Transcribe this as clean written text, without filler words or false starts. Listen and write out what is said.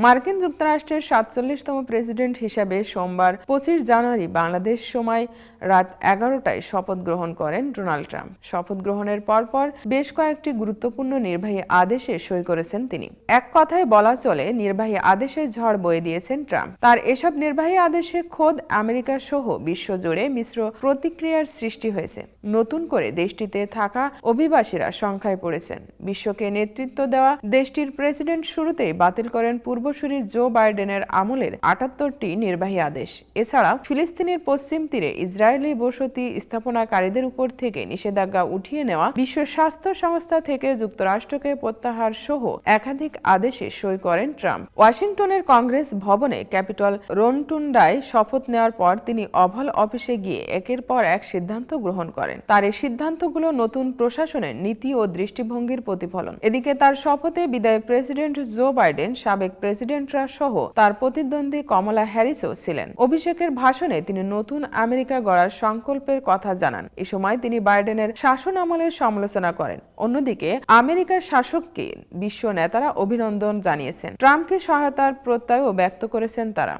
মার্কিন যুক্তরাষ্ট্রের ৪৭তম প্রেসিডেন্ট হিসেবে সোমবার ২৫ জানুয়ারি বাংলাদেশ সময় রাত ১১টায় শপথ গ্রহণ করেন ডোনাল্ড ট্রাম্প। শপথ গ্রহণের পরপর বেশ কয়েকটি গুরুত্বপূর্ণ নির্বাহী আদেশে সই করেছেন তিনি। এক কথায় বলা চলে, নির্বাহী আদেশের ঝড় বয়ে দিয়েছেন ট্রাম্প। তার এসব নির্বাহী আদেশে খোদ আমেরিকা সহ বিশ্বজুড়ে মিশ্র প্রতিক্রিয়ার সৃষ্টি হয়েছে। নতুন করে দেশটিতে থাকা অভিবাসীরা সংখ্যায় পড়েছেন। বিশ্বকে নেতৃত্ব দেওয়া দেশটির প্রেসিডেন্ট শুরুতেই বাতিল করেন পূর্বসূরি জো বাইডেনের আমলের ৭৮টি নির্বাহী আদেশ। এছাড়া ফিলিস্তিনের পশ্চিম তীরে ইসরায়েলি বসতি স্থাপনাকারীদের উপর থেকে নিষেধাজ্ঞা উঠিয়ে নেওয়া, বিশ্ব স্বাস্থ্য সংস্থা থেকে যুক্তরাষ্ট্রকে প্রত্যাহার সহ একাধিক আদেশে সই করেন ট্রাম্প। ওয়াশিংটনের কংগ্রেস ভবনে ক্যাপিটল রোটুন্ডায় শপথ নেওয়ার পর তিনি ওভাল অফিসে গিয়ে একের পর এক সিদ্ধান্ত গ্রহণ করেন। তার এই সিদ্ধান্তগুলো নতুন প্রশাসনের নীতি ও দৃষ্টিভঙ্গির প্রতিফলন। এদিকে তার শপথে বিদায়ী প্রেসিডেন্ট জো বাইডেন, সাবেক প্রেসিডেন্টরা সহ তার প্রতিদ্বন্দ্বী কমলা হ্যারিসও ছিলেন। অভিষেকের ভাষণে তিনি নতুন আমেরিকা গড়ার সংকল্পের কথা জানান। এ সময় তিনি বাইডেনের শাসন আমলের সমালোচনা করেন। অন্যদিকে আমেরিকার শাসককে বিশ্ব নেতারা অভিনন্দন জানিয়েছেন। ট্রাম্পকে সহায়তার প্রত্যয়ও ব্যক্ত করেছেন তারা।